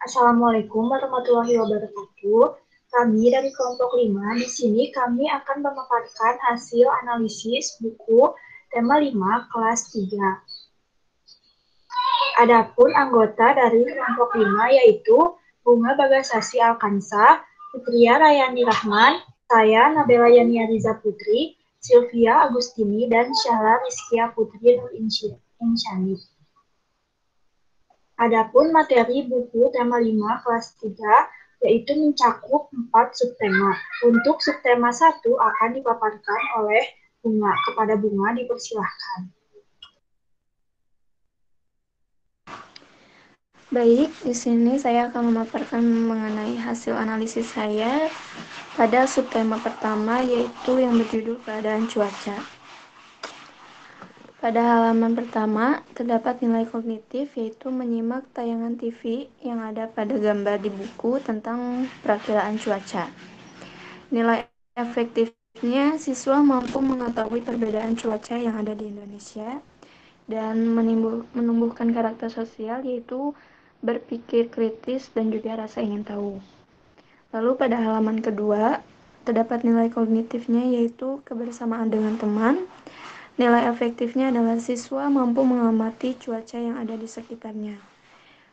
Assalamualaikum warahmatullahi wabarakatuh. Kami dari kelompok 5 di sini kami akan memaparkan hasil analisis buku tema 5 kelas 3. Adapun anggota dari kelompok 5 yaitu Bunga Bagasasi Alkansa, Putria Rayani Rahman, saya Nabela Yani Riza Putri, Sylvia Agustini, dan Syahla Rizkia Putri Nur Insyani. Adapun materi buku tema 5 kelas 3 yaitu mencakup 4 subtema. Untuk subtema 1 akan dipaparkan oleh Bunga. Kepada Bunga dipersilahkan. Baik, di sini saya akan memaparkan mengenai hasil analisis saya pada subtema pertama yaitu yang berjudul keadaan cuaca. Pada halaman pertama, terdapat nilai kognitif yaitu menyimak tayangan TV yang ada pada gambar di buku tentang perakiraan cuaca. Nilai efektifnya siswa mampu mengetahui perbedaan cuaca yang ada di Indonesia dan menumbuhkan karakter sosial yaitu berpikir kritis dan juga rasa ingin tahu. Lalu pada halaman kedua, terdapat nilai kognitifnya yaitu kebersamaan dengan teman. Nilai efektifnya adalah siswa mampu mengamati cuaca yang ada di sekitarnya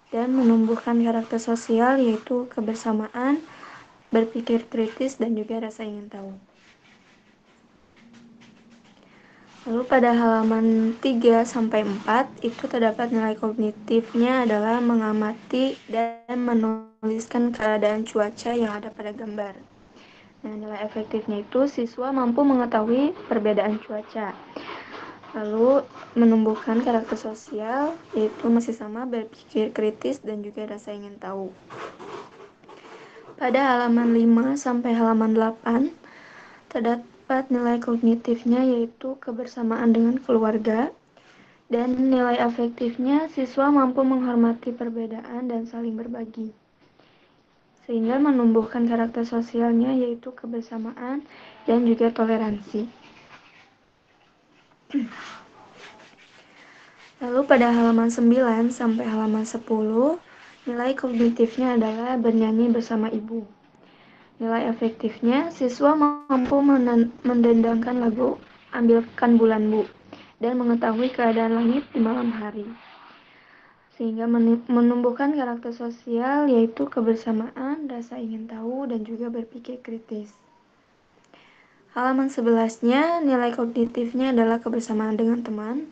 dan menumbuhkan karakter sosial yaitu kebersamaan, berpikir kritis, dan juga rasa ingin tahu. Lalu pada halaman 3-4 itu terdapat nilai kognitifnya adalah mengamati dan menuliskan keadaan cuaca yang ada pada gambar. Nah, nilai efektifnya itu siswa mampu mengetahui perbedaan cuaca. Lalu menumbuhkan karakter sosial yaitu masih sama berpikir kritis dan juga rasa ingin tahu. Pada halaman 5 sampai halaman 8 terdapat nilai kognitifnya yaitu kebersamaan dengan keluarga dan nilai afektifnya siswa mampu menghormati perbedaan dan saling berbagi. Sehingga menumbuhkan karakter sosialnya yaitu kebersamaan dan juga toleransi. Lalu pada halaman 9 sampai halaman 10, nilai kognitifnya adalah bernyanyi bersama ibu. Nilai efektifnya, siswa mampu mendendangkan lagu Ambilkan Bulan Bu dan mengetahui keadaan langit di malam hari. Sehingga menumbuhkan karakter sosial yaitu kebersamaan, rasa ingin tahu, dan juga berpikir kritis. Halaman 11-nya, nilai kognitifnya adalah kebersamaan dengan teman.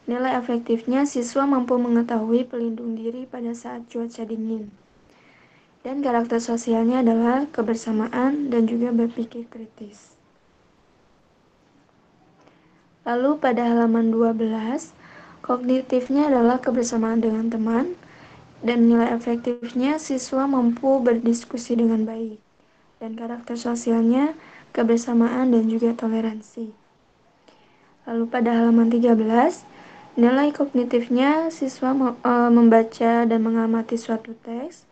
Nilai efektifnya, siswa mampu mengetahui pelindung diri pada saat cuaca dingin. Dan karakter sosialnya adalah kebersamaan dan juga berpikir kritis. Lalu pada halaman 12, kognitifnya adalah kebersamaan dengan teman. Dan nilai efektifnya siswa mampu berdiskusi dengan baik. Dan karakter sosialnya kebersamaan dan juga toleransi. Lalu pada halaman 13, nilai kognitifnya siswa membaca dan mengamati suatu teks.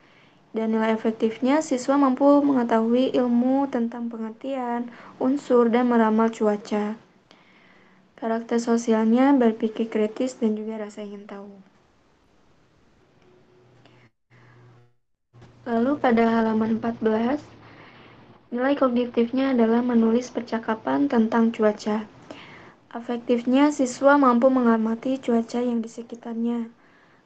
Dan nilai efektifnya siswa mampu mengetahui ilmu tentang pengertian, unsur, dan meramal cuaca. Karakter sosialnya berpikir kritis dan juga rasa ingin tahu. Lalu pada halaman 14, nilai kognitifnya adalah menulis percakapan tentang cuaca. Afektifnya siswa mampu mengamati cuaca yang di sekitarnya.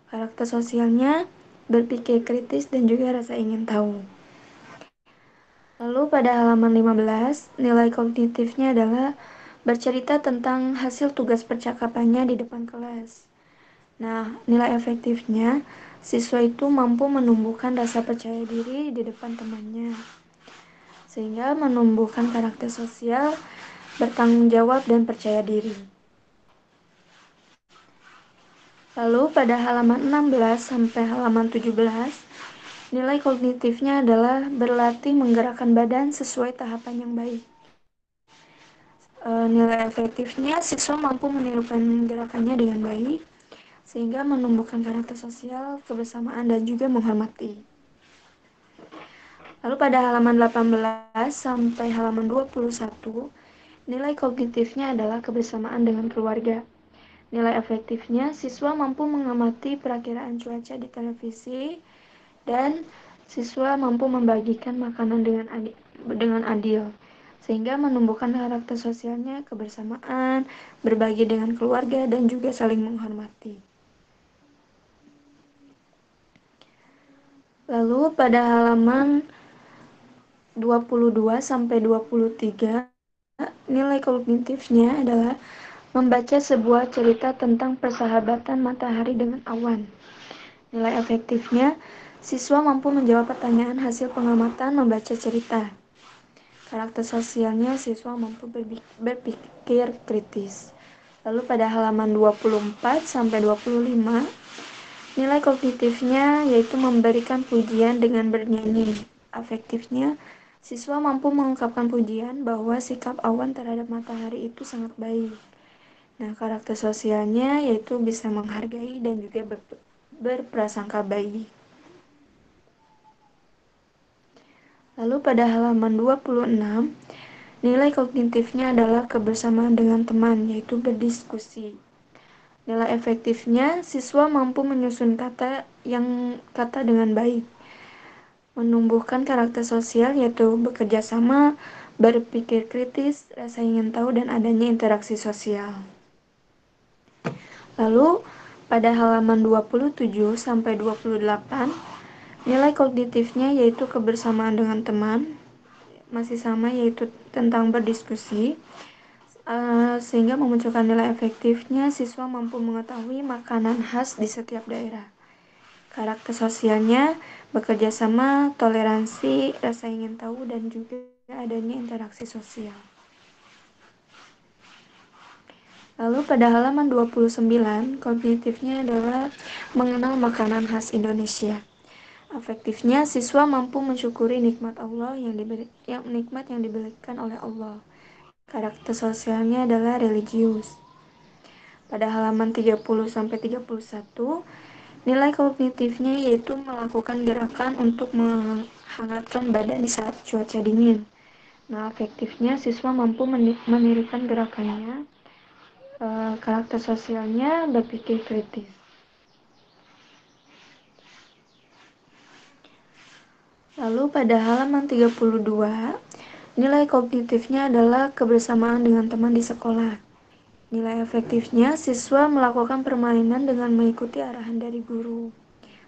Karakter sosialnya berpikir kritis dan juga rasa ingin tahu. Lalu pada halaman 15, nilai kognitifnya adalah bercerita tentang hasil tugas percakapannya di depan kelas. Nah, nilai efektifnya, siswa itu mampu menumbuhkan rasa percaya diri di depan temannya. Sehingga menumbuhkan karakter sosial, bertanggung jawab, dan percaya diri. Lalu pada halaman 16 sampai halaman 17, nilai kognitifnya adalah berlatih menggerakkan badan sesuai tahapan yang baik. Nilai efektifnya siswa mampu menirukan gerakannya dengan baik sehingga menumbuhkan karakter sosial, kebersamaan, dan juga menghormati. Lalu pada halaman 18 sampai halaman 21, nilai kognitifnya adalah kebersamaan dengan keluarga. Nilai efektifnya siswa mampu mengamati perakiraan cuaca di televisi dan siswa mampu membagikan makanan dengan adil, sehingga menumbuhkan karakter sosialnya kebersamaan, berbagi dengan keluarga, dan juga saling menghormati. Lalu pada halaman 22 sampai 23, nilai kognitifnya adalah membaca sebuah cerita tentang persahabatan matahari dengan awan. Nilai efektifnya, siswa mampu menjawab pertanyaan hasil pengamatan membaca cerita. Karakter sosialnya, siswa mampu berpikir kritis. Lalu pada halaman 24 sampai 25, nilai kognitifnya yaitu memberikan pujian dengan bernyanyi. Afektifnya, siswa mampu mengungkapkan pujian bahwa sikap awan terhadap matahari itu sangat baik. Nah, karakter sosialnya yaitu bisa menghargai dan juga berprasangka baik. Lalu pada halaman 26, nilai kognitifnya adalah kebersamaan dengan teman, yaitu berdiskusi. Nilai efektifnya, siswa mampu menyusun kata dengan baik, menumbuhkan karakter sosial yaitu bekerja sama, berpikir kritis, rasa ingin tahu, dan adanya interaksi sosial. Lalu pada halaman 27 sampai 28, nilai kognitifnya yaitu kebersamaan dengan teman, masih sama yaitu tentang berdiskusi, sehingga memunculkan nilai efektifnya siswa mampu mengetahui makanan khas di setiap daerah. Karakter sosialnya bekerja sama, toleransi, rasa ingin tahu, dan juga adanya interaksi sosial. Lalu pada halaman 29, kognitifnya adalah mengenal makanan khas Indonesia. Afektifnya, siswa mampu mensyukuri nikmat yang diberikan oleh Allah. Karakter sosialnya adalah religius. Pada halaman 30 sampai 31, nilai kognitifnya yaitu melakukan gerakan untuk menghangatkan badan di saat cuaca dingin. Nah, efektifnya siswa mampu menirukan gerakannya. Karakter sosialnya berpikir kritis. Lalu pada halaman 32, nilai kognitifnya adalah kebersamaan dengan teman di sekolah. Nilai efektifnya, siswa melakukan permainan dengan mengikuti arahan dari guru,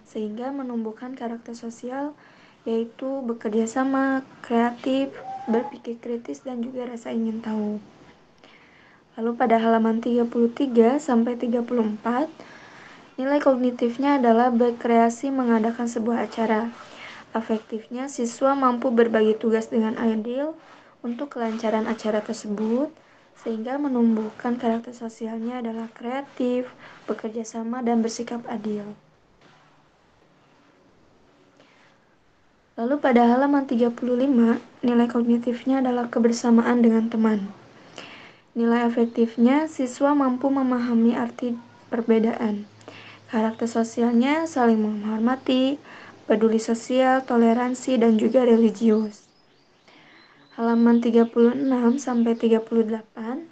sehingga menumbuhkan karakter sosial, yaitu bekerja sama, kreatif, berpikir kritis, dan juga rasa ingin tahu. Lalu pada halaman 33 sampai 34, nilai kognitifnya adalah berkreasi mengadakan sebuah acara. Afektifnya, siswa mampu berbagi tugas dengan adil untuk kelancaran acara tersebut, sehingga menumbuhkan karakter sosialnya adalah kreatif, bekerja sama, dan bersikap adil. Lalu pada halaman 35, nilai kognitifnya adalah kebersamaan dengan teman. Nilai efektifnya, siswa mampu memahami arti perbedaan. Karakter sosialnya saling menghormati, peduli sosial, toleransi, dan juga religius. Halaman 36 sampai 38,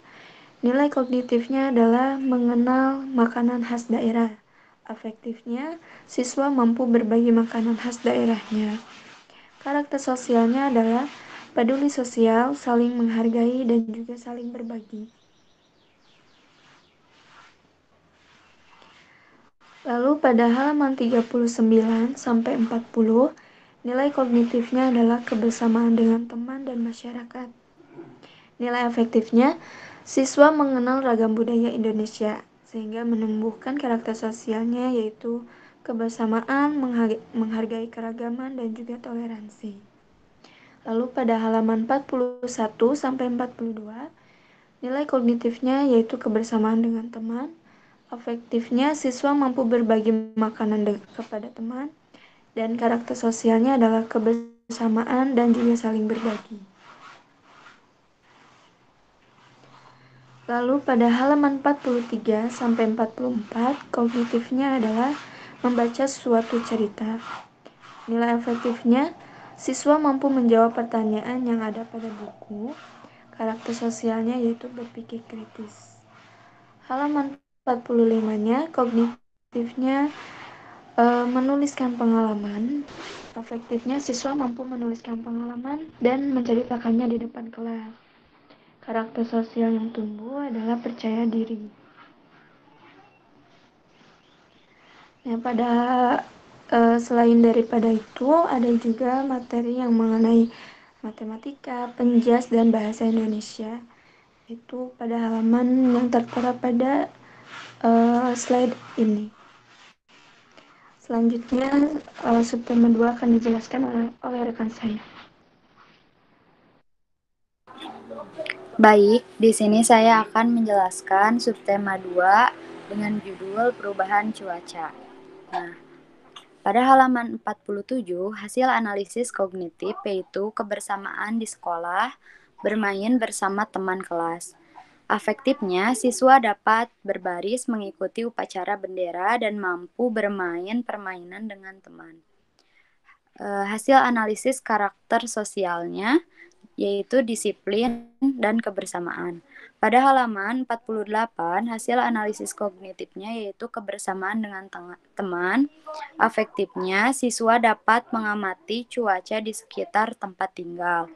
nilai kognitifnya adalah mengenal makanan khas daerah. Afektifnya, siswa mampu berbagi makanan khas daerahnya. Karakter sosialnya adalah peduli sosial, saling menghargai, dan juga saling berbagi. Lalu pada halaman 39 sampai 40, nilai kognitifnya adalah kebersamaan dengan teman dan masyarakat. Nilai efektifnya, siswa mengenal ragam budaya Indonesia, sehingga menumbuhkan karakter sosialnya yaitu kebersamaan, menghargai keragaman, dan juga toleransi. Lalu pada halaman 41 sampai 42, nilai kognitifnya yaitu kebersamaan dengan teman. Afektifnya, siswa mampu berbagi makanan kepada teman, dan karakter sosialnya adalah kebersamaan dan juga saling berbagi. Lalu pada halaman 43 sampai 44, kognitifnya adalah membaca suatu cerita. Nilai efektifnya, siswa mampu menjawab pertanyaan yang ada pada buku. Karakter sosialnya yaitu berpikir kritis. Halaman 45-nya, kognitifnya Menuliskan pengalaman. Afektifnya siswa mampu menuliskan pengalaman dan menceritakannya di depan kelas. Karakter sosial yang tumbuh adalah percaya diri. Nah, selain daripada itu, ada juga materi yang mengenai matematika, penjas, dan bahasa Indonesia. Itu pada halaman yang tertera pada slide ini. Selanjutnya, subtema 2 akan dijelaskan oleh rekan saya. Baik, di sini saya akan menjelaskan subtema 2 dengan judul perubahan cuaca. Nah, pada halaman 47, hasil analisis kognitif yaitu kebersamaan di sekolah, bermain bersama teman kelas. Afektifnya, siswa dapat berbaris mengikuti upacara bendera dan mampu bermain permainan dengan teman. Hasil analisis karakter sosialnya yaitu disiplin dan kebersamaan. Pada halaman 48, hasil analisis kognitifnya yaitu kebersamaan dengan teman. Afektifnya, siswa dapat mengamati cuaca di sekitar tempat tinggal.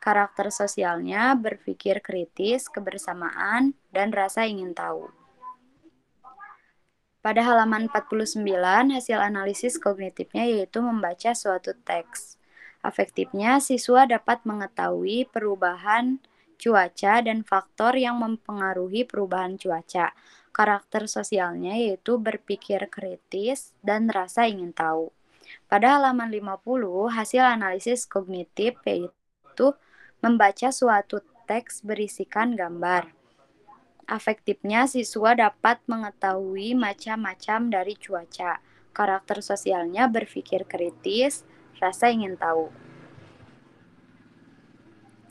Karakter sosialnya berpikir kritis, kebersamaan, dan rasa ingin tahu. Pada halaman 49, hasil analisis kognitifnya yaitu membaca suatu teks. Afektifnya, siswa dapat mengetahui perubahan cuaca dan faktor yang mempengaruhi perubahan cuaca. Karakter sosialnya yaitu berpikir kritis dan rasa ingin tahu. Pada halaman 50, hasil analisis kognitif yaitu membaca suatu teks berisikan gambar. Afektifnya, siswa dapat mengetahui macam-macam dari cuaca. Karakter sosialnya berpikir kritis, rasa ingin tahu.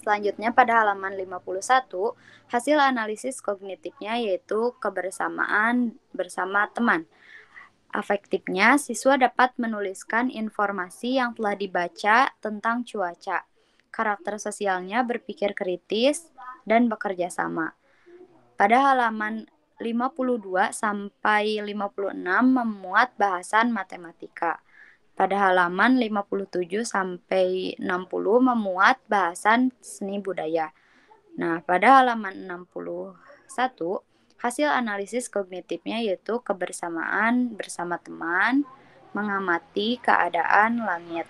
Selanjutnya pada halaman 51, hasil analisis kognitifnya yaitu kebersamaan bersama teman. Afektifnya, siswa dapat menuliskan informasi yang telah dibaca tentang cuaca. Karakter sosialnya berpikir kritis dan bekerja sama. Pada halaman 52 sampai 56 memuat bahasan matematika. Pada halaman 57 sampai 60 memuat bahasan seni budaya. Nah, pada halaman 61 hasil analisis kognitifnya yaitu kebersamaan bersama teman, mengamati keadaan langit.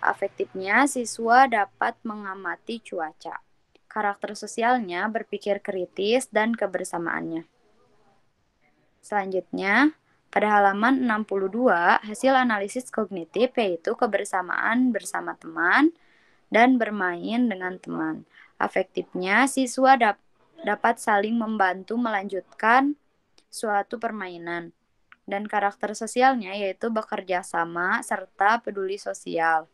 Afektifnya, siswa dapat mengamati cuaca. Karakter sosialnya berpikir kritis dan kebersamaannya. Selanjutnya, pada halaman 62, hasil analisis kognitif yaitu kebersamaan bersama teman dan bermain dengan teman. Afektifnya, siswa dapat saling membantu melanjutkan suatu permainan. Dan karakter sosialnya yaitu bekerja sama serta peduli sosial.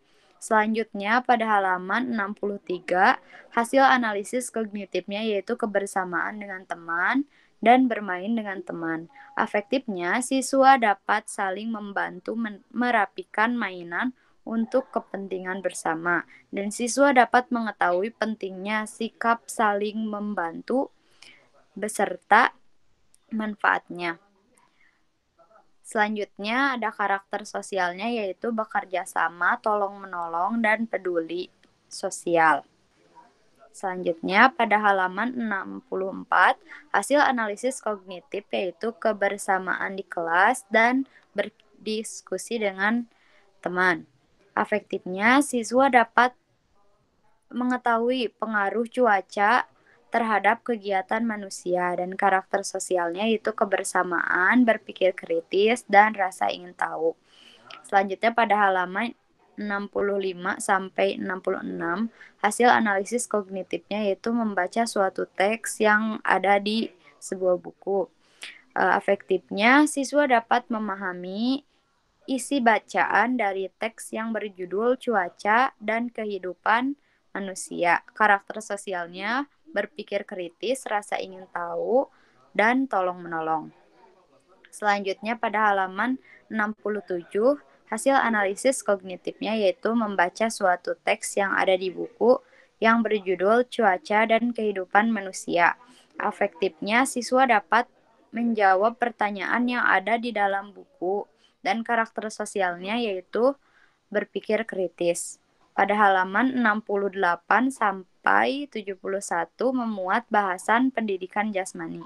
Selanjutnya pada halaman 63, hasil analisis kognitifnya yaitu kebersamaan dengan teman dan bermain dengan teman. Afektifnya, siswa dapat saling membantu merapikan mainan untuk kepentingan bersama, dan siswa dapat mengetahui pentingnya sikap saling membantu beserta manfaatnya. Selanjutnya ada karakter sosialnya yaitu bekerja sama, tolong-menolong, dan peduli sosial. Selanjutnya pada halaman 64, hasil analisis kognitif yaitu kebersamaan di kelas dan berdiskusi dengan teman. Afektifnya, siswa dapat mengetahui pengaruh cuaca terhadap kegiatan manusia, dan karakter sosialnya itu kebersamaan, berpikir kritis, dan rasa ingin tahu. Selanjutnya pada halaman 65 sampai 66, hasil analisis kognitifnya yaitu membaca suatu teks yang ada di sebuah buku. Afektifnya, siswa dapat memahami isi bacaan dari teks yang berjudul Cuaca dan Kehidupan Manusia. Karakter sosialnya berpikir kritis, rasa ingin tahu, dan tolong-menolong. Selanjutnya pada halaman 67, hasil analisis kognitifnya yaitu membaca suatu teks yang ada di buku yang berjudul Cuaca dan Kehidupan Manusia. Afektifnya, siswa dapat menjawab pertanyaan yang ada di dalam buku dan karakter sosialnya yaitu berpikir kritis. Pada halaman 68 sampai 71 memuat bahasan pendidikan jasmani.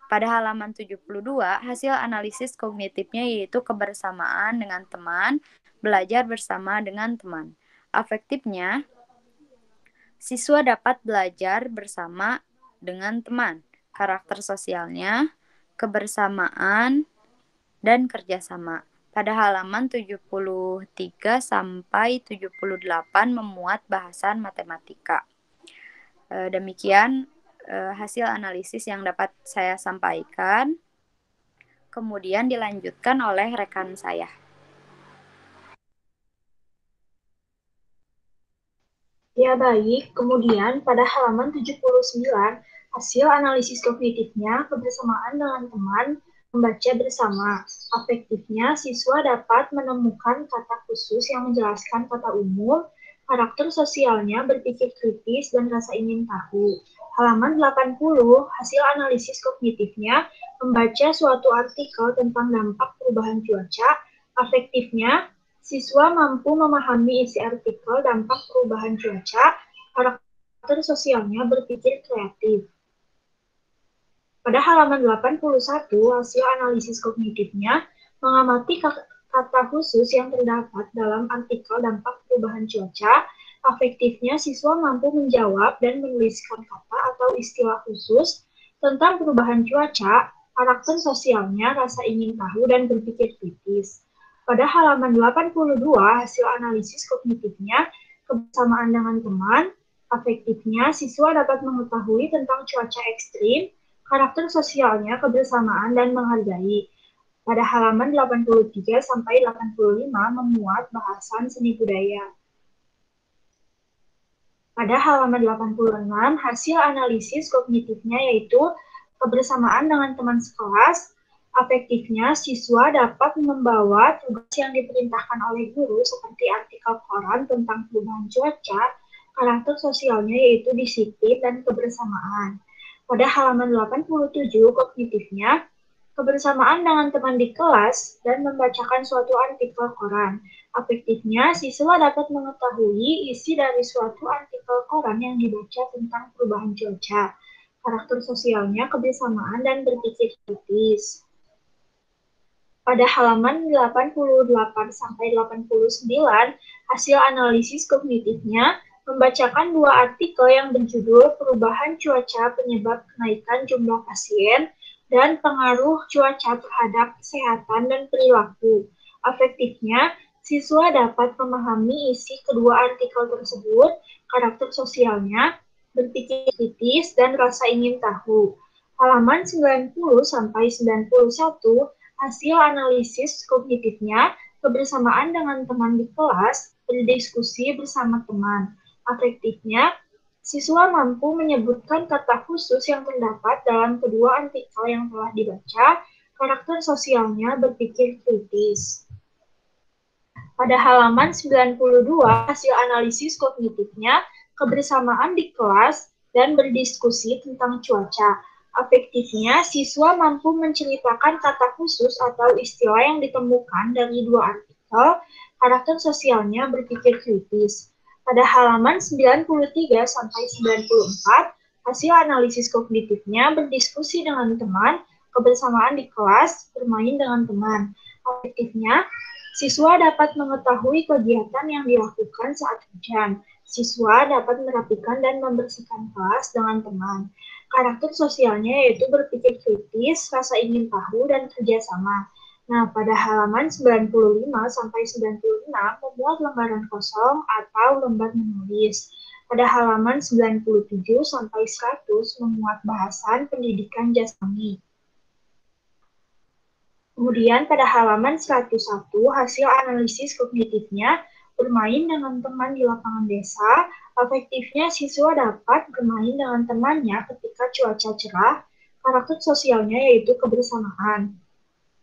Pada halaman 72, hasil analisis kognitifnya yaitu kebersamaan dengan teman, belajar bersama dengan teman. Afektifnya, siswa dapat belajar bersama dengan teman. Karakter sosialnya, kebersamaan, dan kerjasama. Pada halaman 73 sampai 78 memuat bahasan matematika. Demikian hasil analisis yang dapat saya sampaikan. Kemudian dilanjutkan oleh rekan saya. Ya baik, kemudian pada halaman 79, hasil analisis kognitifnya kebersamaan dengan teman, membaca bersama. Afektifnya, siswa dapat menemukan kata khusus yang menjelaskan kata umum, karakter sosialnya berpikir kritis dan rasa ingin tahu. Halaman 80, hasil analisis kognitifnya membaca suatu artikel tentang dampak perubahan cuaca. Afektifnya, siswa mampu memahami isi artikel dampak perubahan cuaca, karakter sosialnya berpikir kreatif. Pada halaman 81, hasil analisis kognitifnya mengamati kata khusus yang terdapat dalam artikel dampak perubahan cuaca. Afektifnya, siswa mampu menjawab dan menuliskan kata atau istilah khusus tentang perubahan cuaca, karakter sosialnya, rasa ingin tahu, dan berpikir kritis. Pada halaman 82, hasil analisis kognitifnya kebersamaan dengan teman. Afektifnya, siswa dapat mengetahui tentang cuaca ekstrim, karakter sosialnya, kebersamaan, dan menghargai. Pada halaman 83 sampai 85 memuat bahasan seni budaya. Pada halaman 86, hasil analisis kognitifnya yaitu kebersamaan dengan teman sekelas. Afektifnya, siswa dapat membawa tugas yang diperintahkan oleh guru seperti artikel koran tentang perubahan cuaca, karakter sosialnya yaitu disiplin dan kebersamaan. Pada halaman 87, kognitifnya, kebersamaan dengan teman di kelas dan membacakan suatu artikel koran. Afektifnya, siswa dapat mengetahui isi dari suatu artikel koran yang dibaca tentang perubahan cuaca. Karakter sosialnya, kebersamaan, dan berpikir kritis. Pada halaman 88 sampai 89, hasil analisis kognitifnya membacakan dua artikel yang berjudul Perubahan Cuaca Penyebab Kenaikan Jumlah Pasien dan Pengaruh Cuaca Terhadap Kesehatan dan Perilaku. Afektifnya, siswa dapat memahami isi kedua artikel tersebut, karakter sosialnya, berpikir kritis, dan rasa ingin tahu. Halaman 90 sampai 91, hasil analisis kognitifnya, kebersamaan dengan teman di kelas, berdiskusi bersama teman. Afektifnya, siswa mampu menyebutkan kata khusus yang terdapat dalam kedua artikel yang telah dibaca, karakter sosialnya, berpikir kritis. Pada halaman 92, hasil analisis kognitifnya, kebersamaan di kelas, dan berdiskusi tentang cuaca. Afektifnya, siswa mampu menceritakan kata khusus atau istilah yang ditemukan dari dua artikel, karakter sosialnya, berpikir kritis. Pada halaman 93 sampai 94, hasil analisis kognitifnya berdiskusi dengan teman, kebersamaan di kelas, bermain dengan teman. Afektifnya, siswa dapat mengetahui kegiatan yang dilakukan saat hujan. Siswa dapat merapikan dan membersihkan kelas dengan teman. Karakter sosialnya yaitu berpikir kritis, rasa ingin tahu, dan kerjasama. Nah, pada halaman 95 sampai 96 memuat lembaran kosong atau lembar menulis. Pada halaman 97 sampai 100 memuat bahasan pendidikan jasmani. Kemudian pada halaman 101 hasil analisis kognitifnya, bermain dengan teman di lapangan desa. Afektifnya, siswa dapat bermain dengan temannya ketika cuaca cerah. Karakter sosialnya yaitu kebersamaan.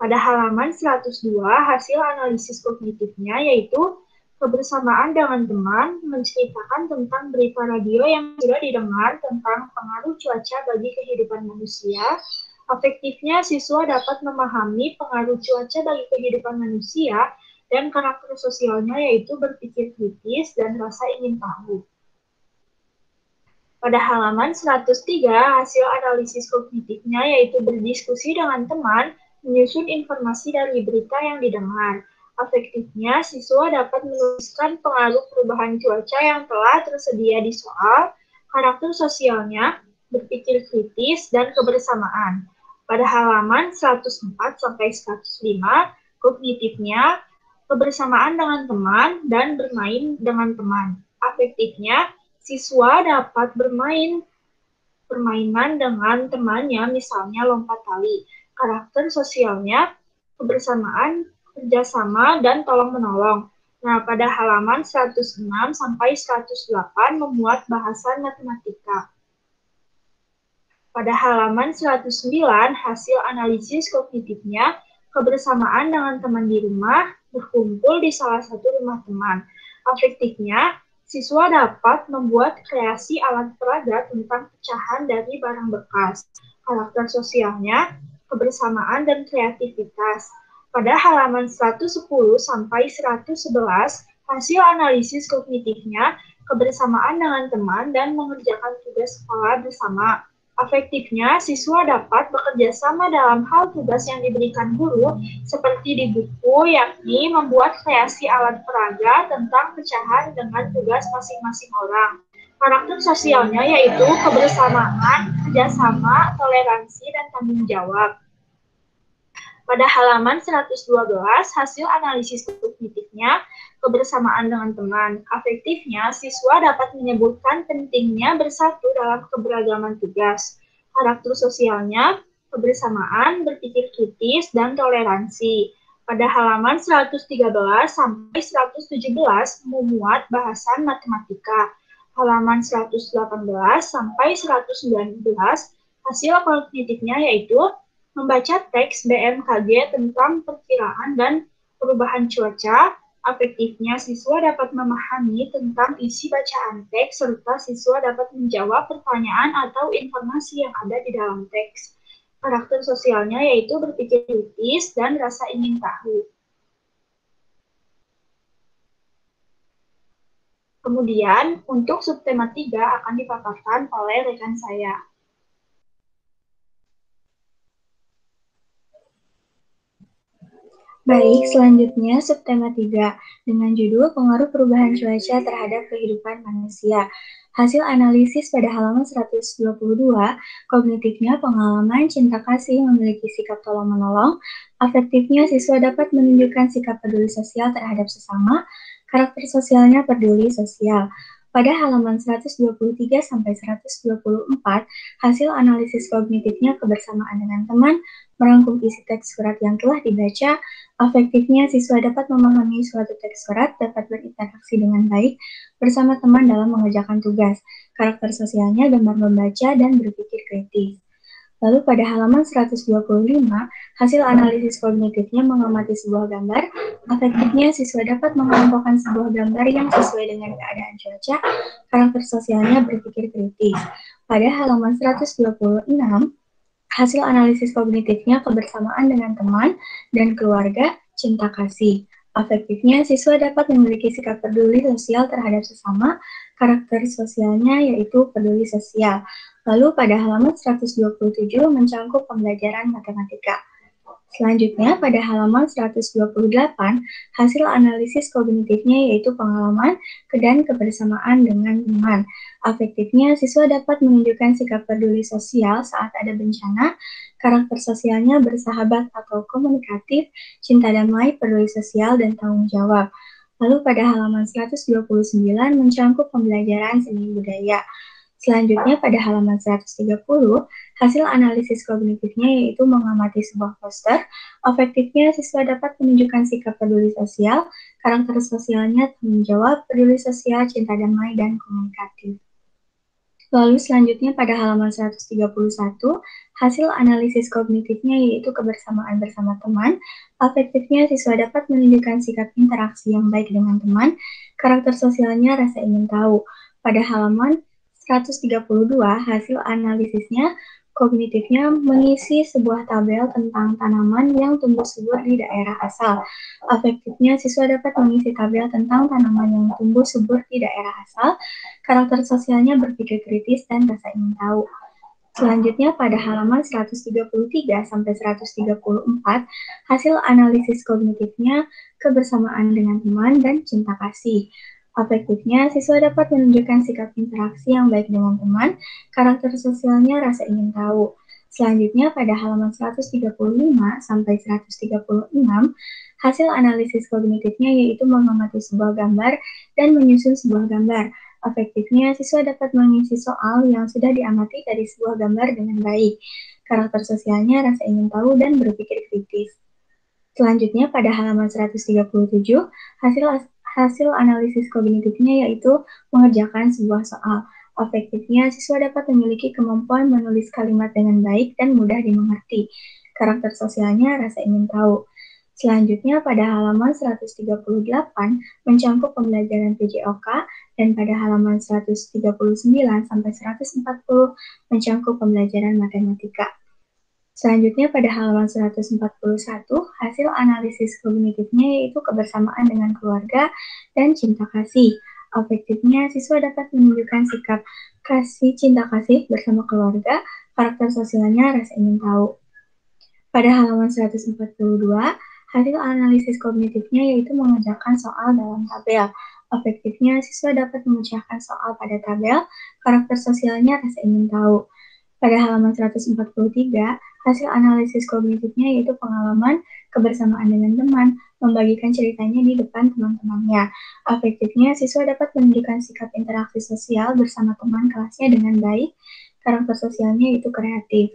Pada halaman 102, hasil analisis kognitifnya yaitu kebersamaan dengan teman, menceritakan tentang berita radio yang sudah didengar tentang pengaruh cuaca bagi kehidupan manusia. Afektifnya, siswa dapat memahami pengaruh cuaca bagi kehidupan manusia dan karakter sosialnya yaitu berpikir kritis dan rasa ingin tahu. Pada halaman 103, hasil analisis kognitifnya yaitu berdiskusi dengan teman, menyusun informasi dari berita yang didengar. Afektifnya, siswa dapat menuliskan pengaruh perubahan cuaca yang telah tersedia di soal, karakter sosialnya, berpikir kritis, dan kebersamaan. Pada halaman 104-105, kognitifnya, kebersamaan dengan teman, dan bermain dengan teman. Afektifnya, siswa dapat permainan dengan temannya, misalnya lompat tali. Karakter sosialnya, kebersamaan, kerjasama, dan tolong-menolong. Nah, pada halaman 106-108 memuat bahasan matematika. Pada halaman 109, hasil analisis kognitifnya, kebersamaan dengan teman di rumah, berkumpul di salah satu rumah teman. Afektifnya, siswa dapat membuat kreasi alat peraga tentang pecahan dari barang bekas. Karakter sosialnya, kebersamaan dan kreativitas. Pada halaman 110-111, hasil analisis kognitifnya, kebersamaan dengan teman dan mengerjakan tugas sekolah bersama. Afektifnya, siswa dapat bekerja sama dalam hal tugas yang diberikan guru, seperti di buku, yakni membuat kreasi alat peraga tentang pecahan dengan tugas masing-masing orang. Karakter sosialnya yaitu kebersamaan, kerjasama, toleransi, dan tanggung jawab. Pada halaman 112, hasil analisis kognitifnya, kebersamaan dengan teman. Afektifnya, siswa dapat menyebutkan pentingnya bersatu dalam keberagaman tugas. Karakter sosialnya, kebersamaan, berpikir kritis, dan toleransi. Pada halaman 113-117 memuat bahasan matematika. Halaman 118-119, hasil kognitifnya yaitu membaca teks BMKG tentang perkiraan dan perubahan cuaca. Afektifnya, siswa dapat memahami tentang isi bacaan teks, serta siswa dapat menjawab pertanyaan atau informasi yang ada di dalam teks. Karakter sosialnya yaitu berpikir kritis dan rasa ingin tahu. Kemudian, untuk subtema 3 akan dipaparkan oleh rekan saya. Baik, selanjutnya subtema 3 dengan judul pengaruh perubahan cuaca terhadap kehidupan manusia. Hasil analisis pada halaman 122, kognitifnya pengalaman, cinta kasih, memiliki sikap tolong-menolong. Afektifnya, siswa dapat menunjukkan sikap peduli sosial terhadap sesama. Karakter sosialnya peduli sosial. Pada halaman 123-124, hasil analisis kognitifnya kebersamaan dengan teman, merangkum isi teks surat yang telah dibaca. Afektifnya, siswa dapat memahami suatu teks surat, dapat berinteraksi dengan baik bersama teman dalam mengerjakan tugas. Karakter sosialnya gemar membaca dan berpikir kritis. Lalu pada halaman 125, hasil analisis kognitifnya mengamati sebuah gambar. Afektifnya, siswa dapat mengelompokkan sebuah gambar yang sesuai dengan keadaan cuaca. Karakter sosialnya berpikir kritis. Pada halaman 126, hasil analisis kognitifnya kebersamaan dengan teman dan keluarga, cinta kasih. Afektifnya, siswa dapat memiliki sikap peduli sosial terhadap sesama. Karakter sosialnya yaitu peduli sosial. Lalu pada halaman 127 mencangkup pembelajaran matematika. Selanjutnya pada halaman 128, hasil analisis kognitifnya yaitu pengalaman dan kebersamaan dengan teman. Afektifnya, siswa dapat menunjukkan sikap peduli sosial saat ada bencana. Karakter sosialnya bersahabat atau komunikatif, cinta damai, peduli sosial, dan tanggung jawab. Lalu pada halaman 129 mencangkup pembelajaran seni budaya. Selanjutnya pada halaman 130, hasil analisis kognitifnya yaitu mengamati sebuah poster. Afektifnya, siswa dapat menunjukkan sikap peduli sosial, karakter sosialnya tanggung jawab, peduli sosial, cinta damai, dan komunikatif. Lalu selanjutnya pada halaman 131, hasil analisis kognitifnya yaitu kebersamaan bersama teman. Afektifnya, siswa dapat menunjukkan sikap interaksi yang baik dengan teman. Karakter sosialnya rasa ingin tahu. Pada halaman 132, hasil analisisnya kognitifnya mengisi sebuah tabel tentang tanaman yang tumbuh subur di daerah asal. Afektifnya, siswa dapat mengisi tabel tentang tanaman yang tumbuh subur di daerah asal. Karakter sosialnya berpikir kritis dan rasa ingin tahu. Selanjutnya pada halaman 133 sampai 134, hasil analisis kognitifnya kebersamaan dengan teman dan cinta kasih. Afektifnya, siswa dapat menunjukkan sikap interaksi yang baik dengan teman, karakter sosialnya rasa ingin tahu. Selanjutnya pada halaman 135 sampai 136, hasil analisis kognitifnya yaitu mengamati sebuah gambar dan menyusun sebuah gambar. Afektifnya, siswa dapat mengisi soal yang sudah diamati dari sebuah gambar dengan baik. Karakter sosialnya rasa ingin tahu dan berpikir kritis. Selanjutnya pada halaman 137, hasil analisis kognitifnya yaitu mengerjakan sebuah soal. Afektifnya, siswa dapat memiliki kemampuan menulis kalimat dengan baik dan mudah dimengerti. Karakter sosialnya rasa ingin tahu. Selanjutnya pada halaman 138 mencangkup pembelajaran PJOK dan pada halaman 139 sampai 140 mencangkup pembelajaran matematika. Selanjutnya pada halaman 141, hasil analisis kognitifnya yaitu kebersamaan dengan keluarga dan cinta kasih. Afektifnya, siswa dapat menunjukkan sikap kasih cinta kasih bersama keluarga, karakter sosialnya rasa ingin tahu. Pada halaman 142, hasil analisis kognitifnya yaitu mengerjakan soal dalam tabel. Afektifnya, siswa dapat memecahkan soal pada tabel, karakter sosialnya rasa ingin tahu. Pada halaman 143, hasil analisis kognitifnya yaitu pengalaman kebersamaan dengan teman, membagikan ceritanya di depan teman-temannya. Afektifnya, siswa dapat menunjukkan sikap interaksi sosial bersama teman kelasnya dengan baik, karakter sosialnya yaitu kreatif.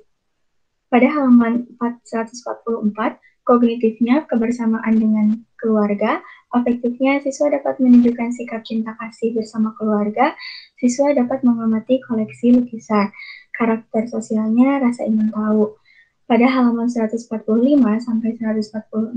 Pada halaman 144, kognitifnya kebersamaan dengan keluarga, afektifnya siswa dapat menunjukkan sikap cinta kasih bersama keluarga, siswa dapat mengamati koleksi lukisan, karakter sosialnya rasa ingin tahu. Pada halaman 145 sampai 146,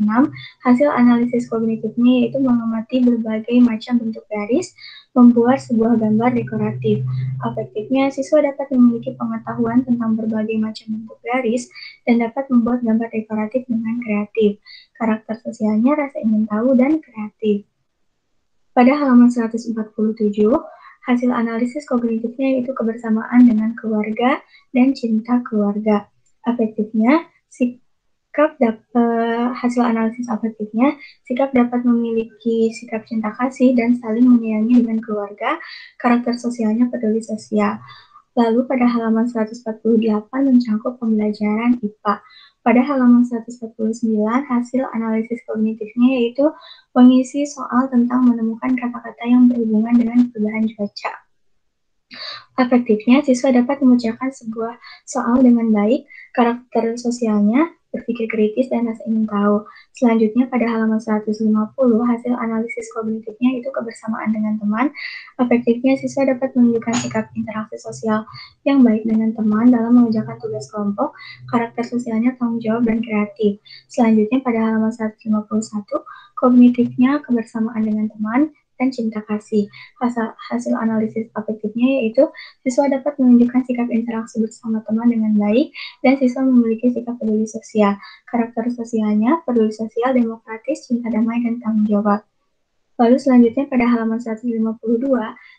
hasil analisis kognitifnya yaitu mengamati berbagai macam bentuk garis, membuat sebuah gambar dekoratif. Afektifnya, siswa dapat memiliki pengetahuan tentang berbagai macam bentuk garis dan dapat membuat gambar dekoratif dengan kreatif. Karakter sosialnya rasa ingin tahu dan kreatif. Pada halaman 147, hasil analisis kognitifnya yaitu kebersamaan dengan keluarga dan cinta keluarga. Afektifnya, hasil analisis afektifnya, sikap dapat memiliki sikap cinta kasih dan saling menyayangi dengan keluarga, karakter sosialnya peduli sosial. Lalu pada halaman 148 mencangkup pembelajaran IPA. Pada halaman 149, hasil analisis kognitifnya yaitu mengisi soal tentang menemukan kata-kata yang berhubungan dengan perubahan cuaca. Afektifnya, siswa dapat memecahkan sebuah soal dengan baik, karakter sosialnya berpikir kritis dan rasa ingin tahu. Selanjutnya pada halaman 150, hasil analisis kognitifnya itu kebersamaan dengan teman. Afektifnya, siswa dapat menunjukkan sikap interaksi sosial yang baik dengan teman dalam mengerjakan tugas kelompok, karakter sosialnya tanggung jawab dan kreatif. Selanjutnya pada halaman 151, kognitifnya kebersamaan dengan teman dan cinta kasih. Hasil analisis afektifnya yaitu siswa dapat menunjukkan sikap interaksi bersama teman dengan baik dan siswa memiliki sikap peduli sosial. Karakter sosialnya peduli sosial, demokratis, cinta damai, dan tanggung jawab. Lalu selanjutnya pada halaman 152,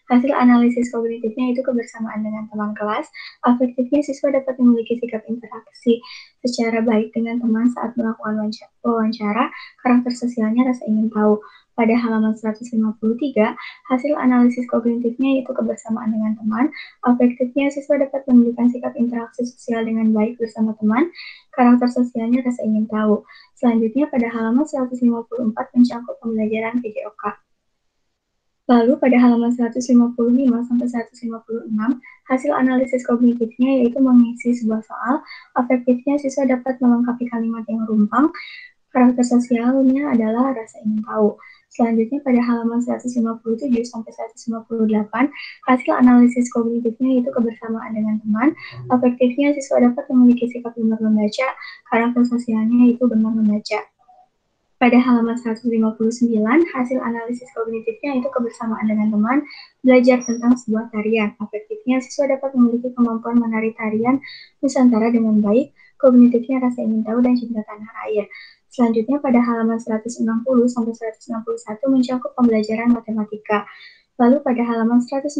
hasil analisis kognitifnya itu kebersamaan dengan teman kelas. Afektifnya, siswa dapat memiliki sikap interaksi secara baik dengan teman saat melakukan wawancara. Karakter sosialnya rasa ingin tahu. Pada halaman 153, hasil analisis kognitifnya yaitu kebersamaan dengan teman. Afektifnya, siswa dapat menunjukkan sikap interaksi sosial dengan baik bersama teman. Karakter sosialnya rasa ingin tahu. Selanjutnya pada halaman 154 mencangkup pembelajaran PJOK. Lalu pada halaman 155 sampai 156, hasil analisis kognitifnya yaitu mengisi sebuah soal. Afektifnya, siswa dapat melengkapi kalimat yang rumpang. Karakter sosialnya adalah rasa ingin tahu. Selanjutnya pada halaman 157 sampai 158, hasil analisis kognitifnya yaitu kebersamaan dengan teman. Afektifnya, siswa dapat memiliki sikap gemar membaca. Karakter sosialnya yaitu gemar membaca. Pada halaman 159, hasil analisis kognitifnya itu kebersamaan dengan teman, belajar tentang sebuah tarian. Afektifnya, siswa dapat memiliki kemampuan menari tarian Nusantara dengan baik, kognitifnya rasa ingin tahu dan cinta tanah air. Selanjutnya pada halaman 160 sampai 161 mencakup pembelajaran matematika. Lalu pada halaman 162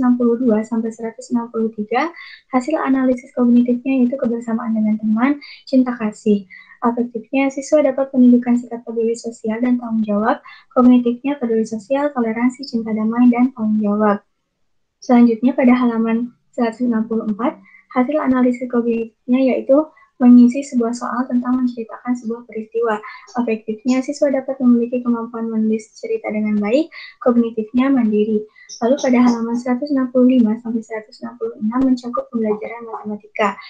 sampai 163, hasil analisis kognitifnya yaitu kebersamaan dengan teman, cinta kasih. Afektifnya, siswa dapat menunjukkan sikap peduli sosial dan tanggung jawab. Kognitifnya, peduli sosial, toleransi, cinta damai, dan tanggung jawab. Selanjutnya pada halaman 164, hasil analisis kognitifnya yaitu mengisi sebuah soal tentang menceritakan sebuah peristiwa. Afektifnya, siswa dapat memiliki kemampuan menulis cerita dengan baik, kognitifnya mandiri. Lalu pada halaman 165 sampai 166 mencakup pembelajaran matematika.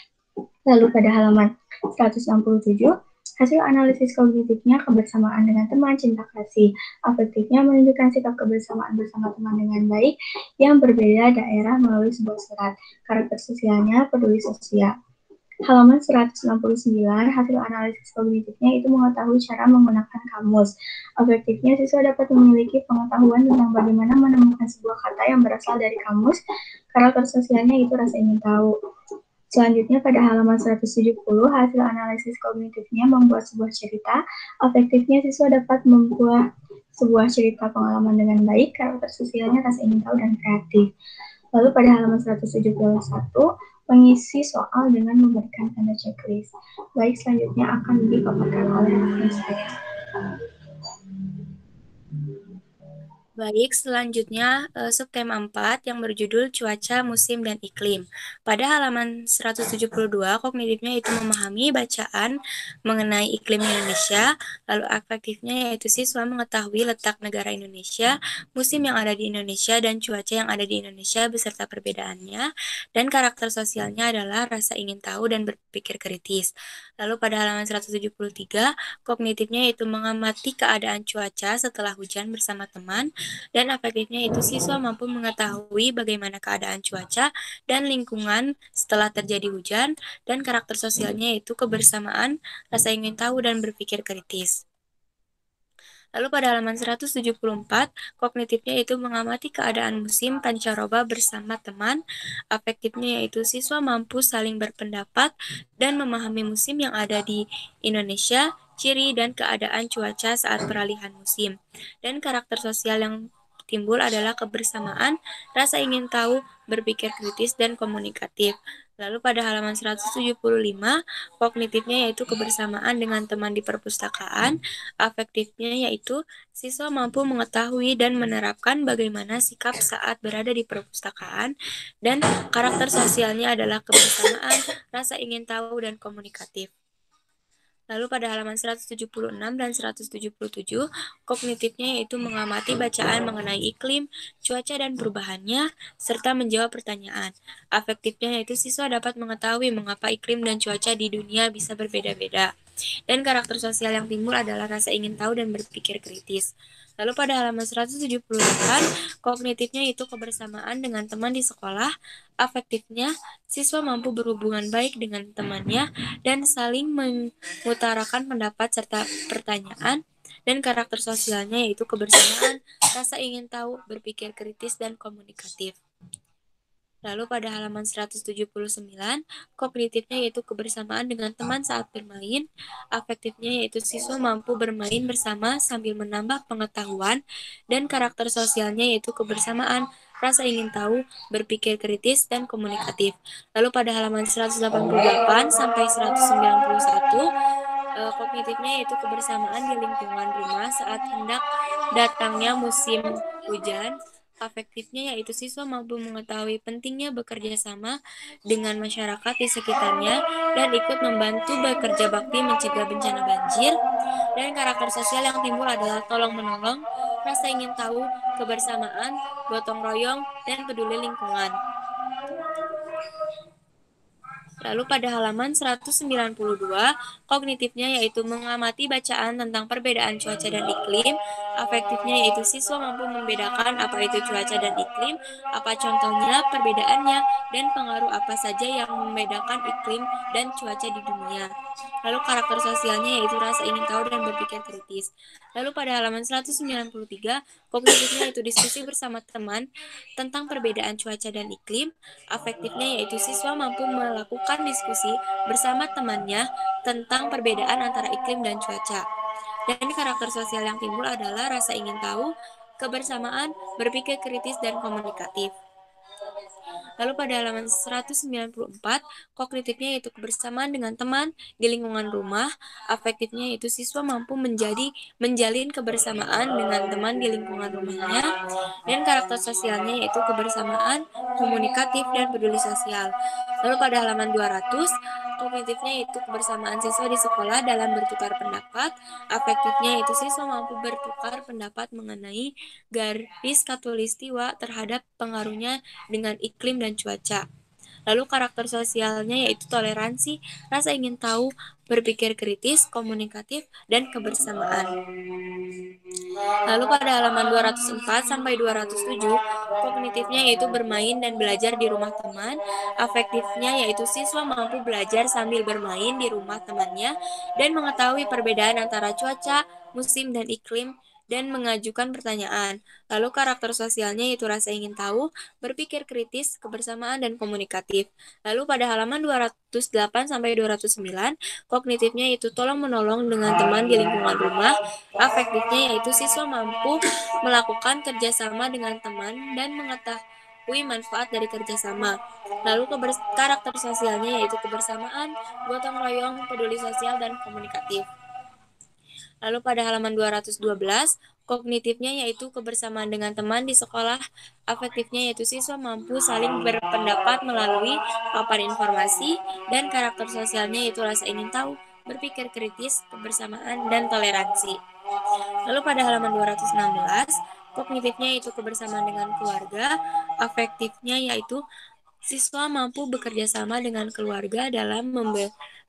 Lalu pada halaman 167, hasil analisis kognitifnya kebersamaan dengan teman, cinta kasih. Afektifnya menunjukkan sikap kebersamaan bersama teman dengan baik yang berbeda daerah melalui sebuah surat. Karakter sosialnya peduli sosial. Halaman 169, hasil analisis kognitifnya itu mengetahui cara menggunakan kamus. Afektifnya, siswa dapat memiliki pengetahuan tentang bagaimana menemukan sebuah kata yang berasal dari kamus. Karakter sosialnya itu rasa ingin tahu. Selanjutnya pada halaman 170, hasil analisis kognitifnya membuat sebuah cerita. Afektifnya, siswa dapat membuat sebuah cerita pengalaman dengan baik, karakter sosialnya rasa ingin tahu dan kreatif. Lalu pada halaman 171, mengisi soal dengan memberikan tanda checklist. Baik, selanjutnya akan dipaparkan oleh rekan saya. Baik, selanjutnya subtema 4 yang berjudul Cuaca, Musim, dan Iklim. Pada halaman 172, kognitifnya itu memahami bacaan mengenai iklim Indonesia, lalu afektifnya yaitu siswa mengetahui letak negara Indonesia, musim yang ada di Indonesia, dan cuaca yang ada di Indonesia beserta perbedaannya, dan karakter sosialnya adalah rasa ingin tahu dan berpikir kritis. Lalu pada halaman 173, kognitifnya yaitu mengamati keadaan cuaca setelah hujan bersama teman, dan afektifnya itu siswa mampu mengetahui bagaimana keadaan cuaca dan lingkungan setelah terjadi hujan, dan karakter sosialnya yaitu kebersamaan, rasa ingin tahu, dan berpikir kritis. Lalu pada halaman 174, kognitifnya yaitu mengamati keadaan musim pancaroba bersama teman. Afektifnya yaitu siswa mampu saling berpendapat dan memahami musim yang ada di Indonesia, ciri dan keadaan cuaca saat peralihan musim. Dan karakter sosial yang timbul adalah kebersamaan, rasa ingin tahu, berpikir kritis, dan komunikatif. Lalu pada halaman 175, kognitifnya yaitu kebersamaan dengan teman di perpustakaan. Afektifnya yaitu siswa mampu mengetahui dan menerapkan bagaimana sikap saat berada di perpustakaan, dan karakter sosialnya adalah kebersamaan, rasa ingin tahu, dan komunikatif. Lalu pada halaman 176 dan 177, kognitifnya yaitu mengamati bacaan mengenai iklim, cuaca, dan perubahannya, serta menjawab pertanyaan. Afektifnya yaitu siswa dapat mengetahui mengapa iklim dan cuaca di dunia bisa berbeda-beda. Dan karakter sosial yang timbul adalah rasa ingin tahu dan berpikir kritis. Lalu pada halaman 178, kognitifnya itu kebersamaan dengan teman di sekolah. Afektifnya, siswa mampu berhubungan baik dengan temannya dan saling mengutarakan pendapat serta pertanyaan. Dan karakter sosialnya yaitu kebersamaan, rasa ingin tahu, berpikir kritis, dan komunikatif. Lalu pada halaman 179, kognitifnya yaitu kebersamaan dengan teman saat bermain. Afektifnya yaitu siswa mampu bermain bersama sambil menambah pengetahuan, dan karakter sosialnya yaitu kebersamaan, rasa ingin tahu, berpikir kritis, dan komunikatif. Lalu pada halaman 188 sampai 191, kognitifnya yaitu kebersamaan di lingkungan rumah saat hendak datangnya musim hujan. Afektifnya yaitu siswa mampu mengetahui pentingnya bekerja sama dengan masyarakat di sekitarnya dan ikut membantu bekerja bakti mencegah bencana banjir. Dan karakter sosial yang timbul adalah tolong-menolong, rasa ingin tahu, kebersamaan, gotong royong, dan peduli lingkungan. Lalu pada halaman 192, kognitifnya yaitu mengamati bacaan tentang perbedaan cuaca dan iklim. Afektifnya yaitu siswa mampu membedakan apa itu cuaca dan iklim, apa contohnya, perbedaannya, dan pengaruh apa saja yang membedakan iklim dan cuaca di dunia. Lalu karakter sosialnya yaitu rasa ingin tahu dan berpikir kritis. Lalu pada halaman 193, kognitifnya yaitu diskusi bersama teman tentang perbedaan cuaca dan iklim. Afektifnya yaitu siswa mampu melakukan diskusi bersama temannya tentang perbedaan antara iklim dan cuaca. Dan karakter sosial yang timbul adalah rasa ingin tahu, kebersamaan, berpikir kritis, dan komunikatif. Lalu pada halaman 194, kognitifnya yaitu kebersamaan dengan teman di lingkungan rumah, afektifnya yaitu siswa mampu menjalin kebersamaan dengan teman di lingkungan rumahnya, dan karakter sosialnya yaitu kebersamaan, komunikatif, dan peduli sosial. Lalu pada halaman 200, kognitifnya yaitu kebersamaan siswa di sekolah dalam bertukar pendapat, afektifnya yaitu siswa mampu bertukar pendapat mengenai garis khatulistiwa terhadap pengaruhnya dengan iklim dan cuaca. Lalu karakter sosialnya yaitu toleransi, rasa ingin tahu, berpikir kritis, komunikatif, dan kebersamaan. Lalu pada halaman 204 sampai 207, kognitifnya yaitu bermain dan belajar di rumah teman, afektifnya yaitu siswa mampu belajar sambil bermain di rumah temannya dan mengetahui perbedaan antara cuaca, musim, dan iklim, dan mengajukan pertanyaan. Lalu karakter sosialnya yaitu rasa ingin tahu, berpikir kritis, kebersamaan, dan komunikatif. Lalu pada halaman 208 sampai 209, kognitifnya yaitu tolong-menolong dengan teman di lingkungan rumah, afektifnya yaitu siswa mampu melakukan kerjasama dengan teman dan mengetahui manfaat dari kerjasama. Lalu karakter sosialnya yaitu kebersamaan, gotong royong, peduli sosial, dan komunikatif. Lalu pada halaman 212, kognitifnya yaitu kebersamaan dengan teman di sekolah, afektifnya yaitu siswa mampu saling berpendapat melalui paparan informasi, dan karakter sosialnya yaitu rasa ingin tahu, berpikir kritis, kebersamaan, dan toleransi. Lalu pada halaman 216, kognitifnya yaitu kebersamaan dengan keluarga, afektifnya yaitu siswa mampu bekerja sama dengan keluarga dalam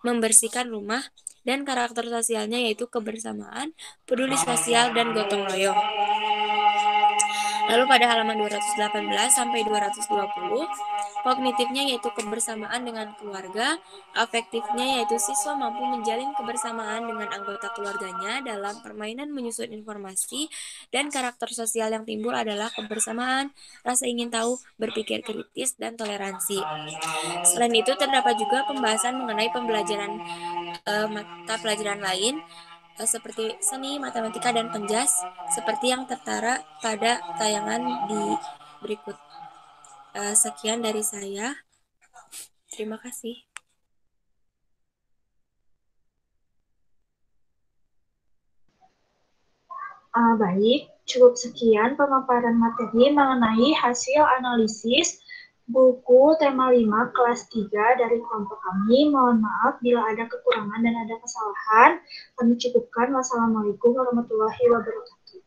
membersihkan rumah, dan karakter sosialnya yaitu kebersamaan, peduli sosial, dan gotong royong. Lalu pada halaman 218 sampai 220, kognitifnya yaitu kebersamaan dengan keluarga, afektifnya yaitu siswa mampu menjalin kebersamaan dengan anggota keluarganya dalam permainan menyusun informasi, dan karakter sosial yang timbul adalah kebersamaan, rasa ingin tahu, berpikir kritis, dan toleransi. Selain itu terdapat juga pembahasan mengenai pembelajaran mata pelajaran lain seperti seni, matematika, dan penjas, seperti yang tertera pada tayangan di berikut. Sekian dari saya. Terima kasih. Baik, cukup sekian pemaparan materi mengenai hasil analisis buku tema 5 kelas 3 dari kelompok kami. Mohon maaf bila ada kekurangan dan ada kesalahan. Kami cukupkan. Wassalamualaikum warahmatullahi wabarakatuh.